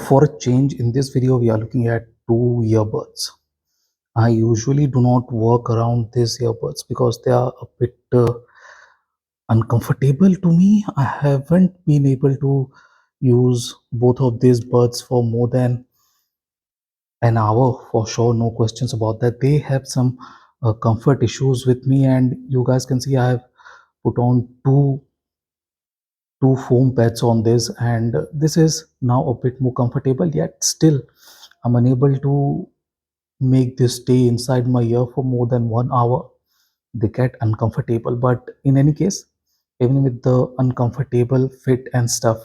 For a change, in this video we are looking at two earbuds. I usually do not work around these earbuds because they are a bit uncomfortable to me. I haven't been able to use both of these buds for more than an hour for sure, no questions about that. They have some comfort issues with me, and you guys can see I have put on two foam pads on this, and this is now a bit more comfortable, yet still I'm unable to make this stay inside my ear for more than 1 hour. They get uncomfortable, but in any case, even with the uncomfortable fit and stuff,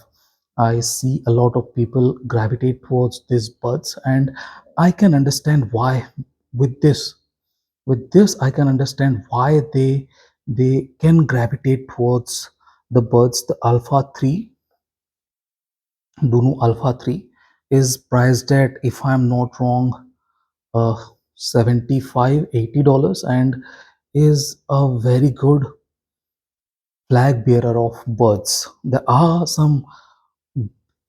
I see a lot of people gravitate towards these buds, and I can understand why. with this with this I can understand why they can gravitate towards the buds. The Alpha 3, Dunu Alpha 3, is priced at, if I'm not wrong, uh 75-80 dollars, and is a very good flag bearer of buds. There are some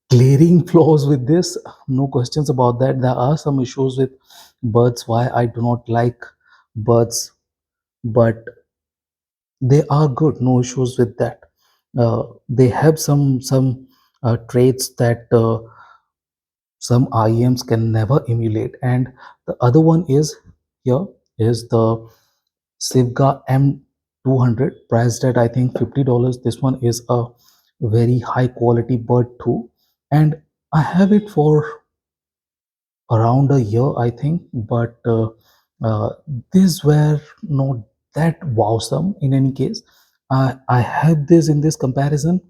glaring flaws with this, no questions about that. There are some issues with buds why I do not like buds, but they are good, no issues with that. They have some traits that some IEMs can never emulate. And the other one is, here is the Sivga M200, priced at I think $50. This one is a very high quality bird too, and I have it for around a year, I think. But uh, these were not that wowsome. In any case, I have this in this comparison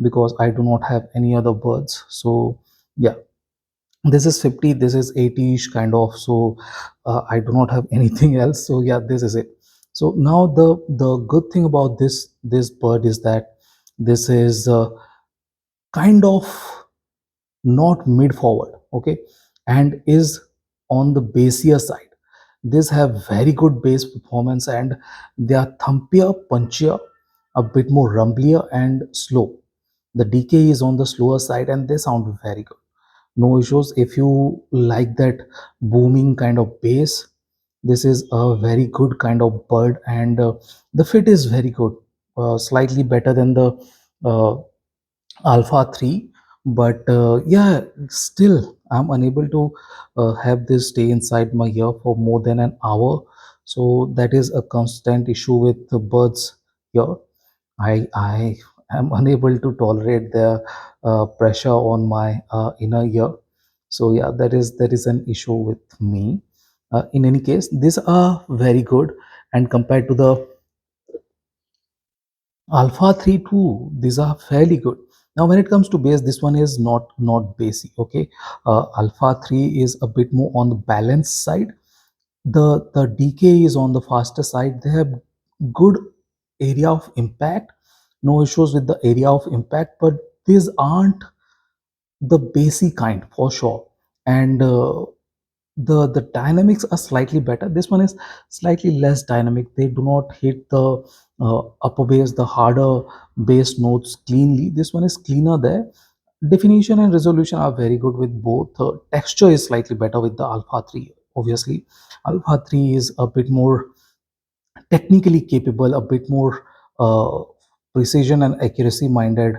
because I do not have any other birds. So yeah, this is 50, this is 80ish kind of. So I do not have anything else. So yeah, this is it. So now the good thing about this bird is that this is kind of not mid forward, okay, and is on the bassier side. These have very good bass performance, and they are thumpier, punchier, a bit more rumblier and slow. The decay is on the slower side, and they sound very good, no issues. If you like that booming kind of bass, this is a very good kind of bird, and the fit is very good, slightly better than the uh, Alpha 3. But yeah, still I'm unable to have this stay inside my ear for more than an hour. So that is a constant issue with the birds here. I am unable to tolerate the pressure on my inner ear. So yeah, that is an issue with me. In any case, these are very good, and compared to the Alpha 3 too, these are fairly good. Now when it comes to bass, this one is not bassy, okay. Alpha 3 is a bit more on the balanced side. The decay is on the faster side. They have good area of impact, no issues with the area of impact, but these aren't the bassy kind for sure. And the dynamics are slightly better. This one is slightly less dynamic. They do not hit the upper bass, the harder bass notes cleanly. This one is cleaner there. Definition and resolution are very good with both. Texture is slightly better with the Alpha 3, obviously. Alpha 3 is a bit more technically capable, a bit more precision and accuracy minded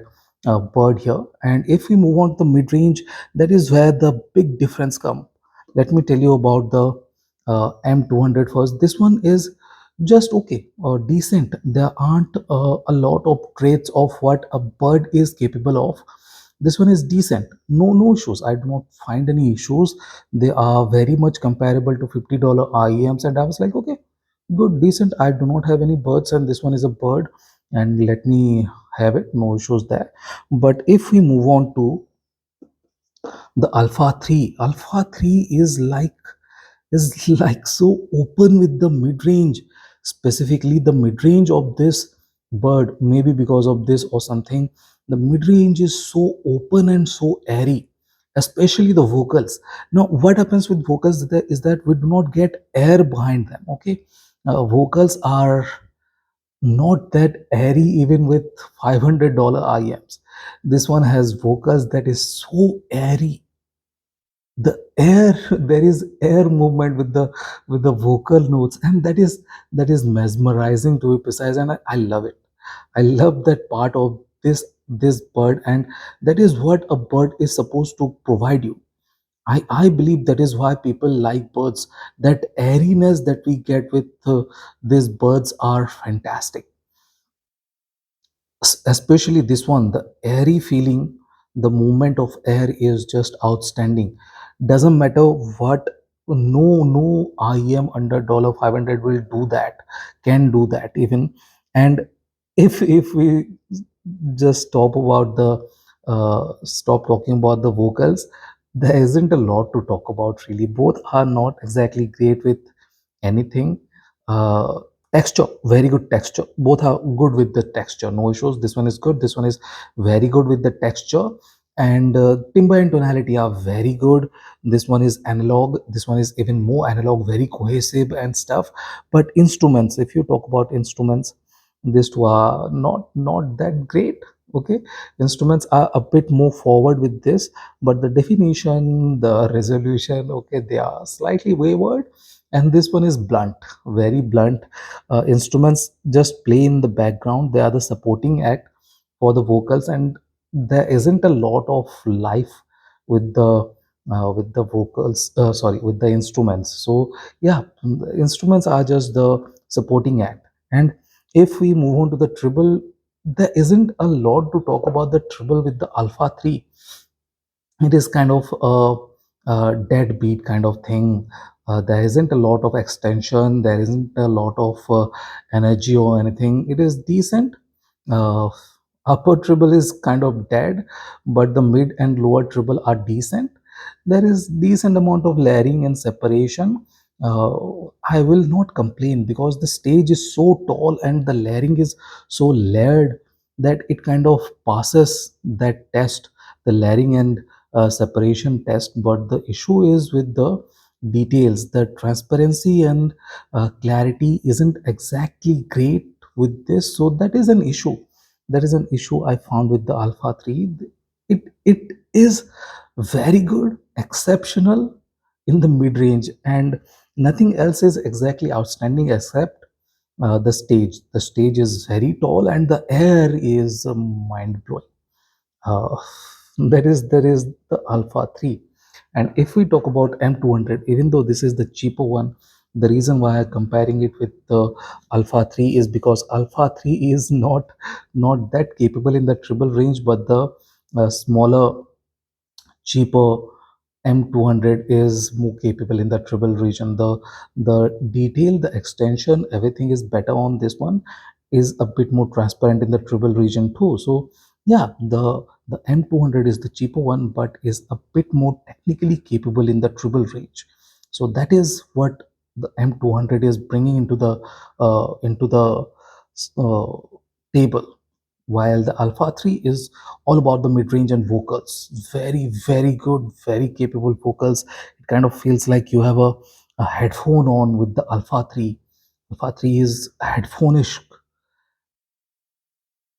bird here. And if we move on to the mid range, that is where the big difference come. Let me tell you about the M200 first. This one is just okay or decent. There aren't a lot of traits of what a bird is capable of. This one is decent, no issues. I do not find any issues. They are very much comparable to $50 IEMs, and I was like, okay, good, decent. I do not have any birds, and this one is a bird, and let me have it, no issues there. But if we move on to the Alpha 3, Alpha 3 is like so open with the mid-range, specifically the mid-range of this bird. Maybe because of this or something, the mid-range is so open and so airy, especially the vocals. Now what happens with vocals is that we do not get air behind them, okay. Vocals are not that airy even with $500 IEMs. This one has vocals that is so airy, the air, there is air movement with the vocal notes, and that is mesmerizing, to be precise, and I love it. I love that part of this bird, and that is what a bird is supposed to provide you. I believe that is why people like birds. That airiness that we get with these birds are fantastic. Especially this one, the airy feeling, the movement of air is just outstanding. Doesn't matter what, no IEM under $500 will do that, can do that even. And if we just stop talking about the vocals, there isn't a lot to talk about really. Both are not exactly great with anything. uh, Texture, very good texture, both are good with the texture, no issues. This one is good, this one is very good with the texture. And timbre and tonality are very good. This one is analog, this one is even more analog, very cohesive and stuff. But instruments, if you talk about instruments, these two are not that great. Okay, instruments are a bit more forward with this, but the definition, the resolution, okay, they are slightly wayward. And this one is blunt, very blunt. Instruments just play in the background, they are the supporting act for the vocals, and there isn't a lot of life with the vocals, sorry, with the instruments. So yeah, the instruments are just the supporting act. And if we move on to the treble, there isn't a lot to talk about the treble with the Alpha 3. It is kind of a dead beat kind of thing. There isn't a lot of extension, there isn't a lot of energy or anything. It is decent. uh, Upper treble is kind of dead, but the mid and lower treble are decent. There is decent amount of layering and separation. uh, I will not complain because the stage is so tall and the layering is so layered that it kind of passes that test, the layering and separation test. But the issue is with the details, the transparency and clarity isn't exactly great with this. So that is an issue, that is an issue I found with the Alpha 3. It is very good, exceptional in the mid range, and nothing else is exactly outstanding except the stage. The stage is very tall and the air is mind blowing. uh, there is the Alpha 3. And if we talk about M200, even though this is the cheaper one, the reason why I'm comparing it with the Alpha 3 is because Alpha 3 is not that capable in the triple range, but the smaller, cheaper M200 is more capable in the treble region. The detail, the extension, everything is better on this one, is a bit more transparent in the treble region too. So yeah, the M200 is the cheaper one, but is a bit more technically capable in the treble range. So that is what the M200 is bringing into the uh, table, while the Alpha 3 is all about the mid-range and vocals. Very, very good, very capable vocals. It kind of feels like you have a headphone on with the Alpha 3. Alpha 3 is headphone-ish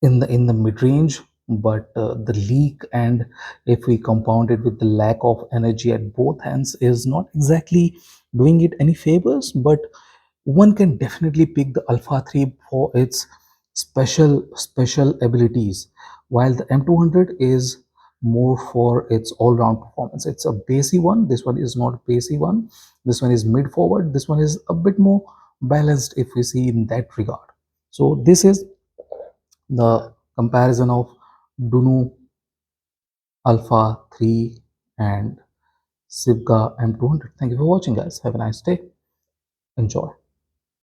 in the mid-range, but the leak, and if we compound it with the lack of energy at both ends, is not exactly doing it any favors. But one can definitely pick the Alpha 3 for its special abilities, while the M200 is more for its all-round performance. It's a bassy one, this one is not a bassy one. This one is mid forward, this one is a bit more balanced if we see in that regard. So this is the comparison of Dunu Alpha 3 and Sivga M200. Thank you for watching, guys. Have a nice day. Enjoy.